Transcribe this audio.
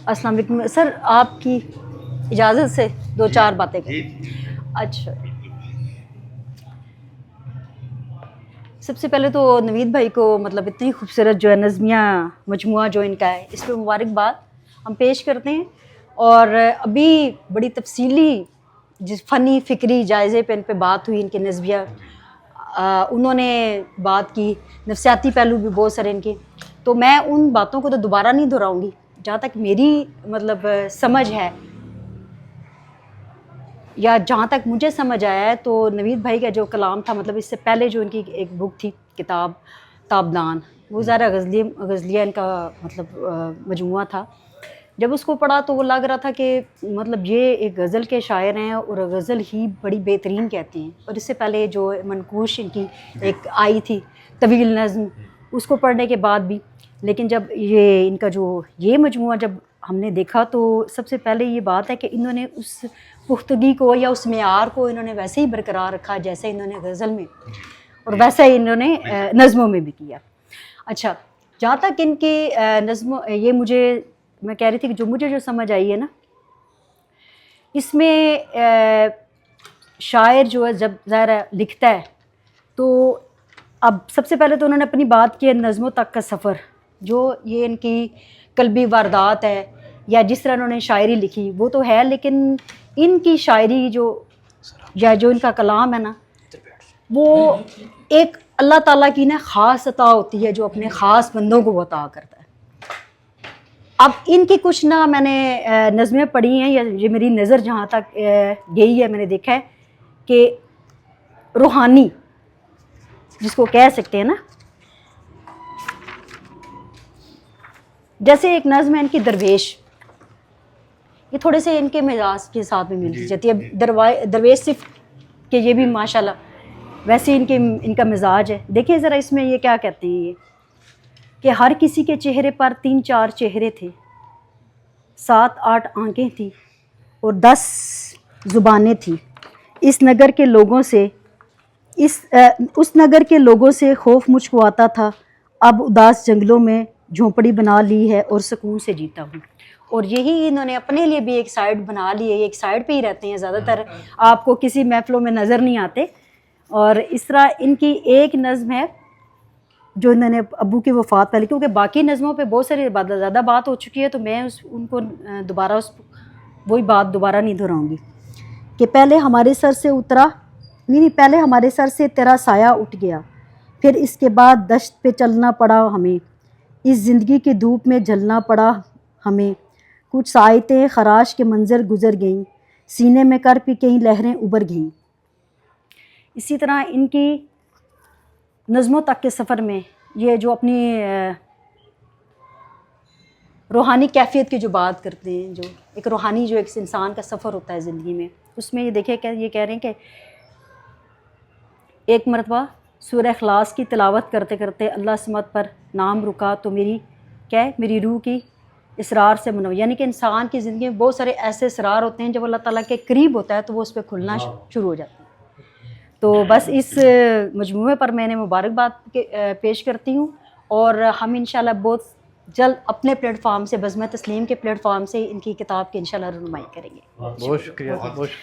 السلام علیکم سر، آپ کی اجازت سے دو چار باتیں کریں. اچھا، سب سے پہلے تو نوید بھائی کو مطلب اتنی خوبصورت جو ہے نظمیہ مجموعہ جو ان کا ہے اس پہ مبارکباد ہم پیش کرتے ہیں. اور ابھی بڑی تفصیلی جس فنی فکری جائزے پہ ان پہ بات ہوئی، ان کے نظمیہ انہوں نے بات کی، نفسیاتی پہلو بھی بہت سارے ان کے، تو میں ان باتوں کو تو دوبارہ نہیں دہراؤں گی. جہاں تک میری مطلب سمجھ ہے یا جہاں تک مجھے سمجھ آیا ہے تو نوید بھائی کا جو کلام تھا، مطلب اس سے پہلے جو ان کی ایک بک تھی کتاب تابدان، وہ ذرا غزلیہ ان کا مطلب مجموعہ تھا. جب اس کو پڑھا تو وہ لگ رہا تھا کہ مطلب یہ ایک غزل کے شاعر ہیں اور غزل ہی بڑی بہترین کہتے ہیں. اور اس سے پہلے جو منقوش ان کی ایک آئی تھی طویل نظم، اس کو پڑھنے کے بعد بھی، لیکن جب یہ ان کا جو یہ مجموعہ جب ہم نے دیکھا تو سب سے پہلے یہ بات ہے کہ انہوں نے اس پختگی کو یا اس معیار کو انہوں نے ویسے ہی برقرار رکھا جیسے انہوں نے غزل میں اور ویسا ہی انہوں نے نظموں میں بھی کیا. اچھا، جہاں تک ان کے نظموں، یہ میں کہہ رہی تھی کہ جو مجھے سمجھ آئی ہے نا، اس میں شاعر جو ہے جب ظاہر لکھتا ہے تو اب سب سے پہلے تو انہوں نے اپنی بات کی نظموں تک کا سفر، جو یہ ان کی قلبی واردات ہے یا جس طرح انہوں نے شاعری لکھی وہ تو ہے، لیکن ان کی شاعری جو ان کا کلام ہے نا، وہ ایک اللہ تعالیٰ کی نا خاص عطا ہوتی ہے جو اپنے خاص بندوں کو وہ عطا کرتا ہے. اب ان کی کچھ نہ میں نے نظمیں پڑھی ہیں یا یہ میری نظر جہاں تک گئی ہے، میں نے دیکھا ہے کہ روحانی جس کو کہہ سکتے ہیں نا، جیسے ایک نظم ہے ان کی درویش، یہ تھوڑے سے ان کے مزاج کے ساتھ میں ملتی جاتی ہے. اب درویش صرف کہ یہ بھی ماشاءاللہ ویسے ان کا مزاج ہے. دیکھیں ذرا اس میں یہ کیا کہتے ہیں، یہ کہ ہر کسی کے چہرے پر 3-4 چہرے تھے، 7-8 آنکھیں تھیں اور 10 زبانیں تھیں. اس نگر کے لوگوں سے خوف مجھ کو آتا تھا، اب اداس جنگلوں میں جھونپڑی بنا لی ہے اور سکون سے جیتا ہوں. اور یہی انہوں نے اپنے لیے بھی ایک سائڈ بنا لی ہے، ایک سائڈ پہ ہی رہتے ہیں زیادہ تر، آپ کو کسی محفلوں میں نظر نہیں آتے. اور اس طرح ان کی ایک نظم ہے جو انہوں نے ابو کی وفات پہلے، کیونکہ باقی نظموں پہ بہت ساری زیادہ بات ہو چکی ہے تو میں ان کو دوبارہ وہی بات دوبارہ نہیں دہراؤں گی کہ پہلے ہمارے سر سے تیرا سایہ اٹھ گیا، پھر اس کے بعد دشت پہ چلنا پڑا ہمیں، اس زندگی کی دھوپ میں جلنا پڑا ہمیں، کچھ ساعتیں خراش کے منظر گزر گئیں، سینے میں کر پی کہیں لہریں ابھر گئیں. اسی طرح ان کی نظموں تک کے سفر میں یہ جو اپنی روحانی کیفیت کی جو بات کرتے ہیں، جو ایک روحانی جو ایک انسان کا سفر ہوتا ہے زندگی میں، اس میں یہ دیکھیں کہ یہ کہہ رہے ہیں کہ ایک مرتبہ سورہ اخلاص کی تلاوت کرتے کرتے اللہ سمت پر نام رکا تو میری روح کی اسرار سے منور، یعنی کہ انسان کی زندگی میں بہت سارے ایسے اسرار ہوتے ہیں جب اللہ تعالیٰ کے قریب ہوتا ہے تو وہ اس پہ کھلنا شروع ہو جاتا ہے. تو بس اس مجموعے پر میں نے مبارکباد پیش کرتی ہوں، اور ہم انشاءاللہ بہت جلد اپنے پلیٹ فارم سے، بزمِ تسلیم کے پلیٹ فارم سے ان کی کتاب کی انشاءاللہ رونمائی کریں گے. بہت شکریہ.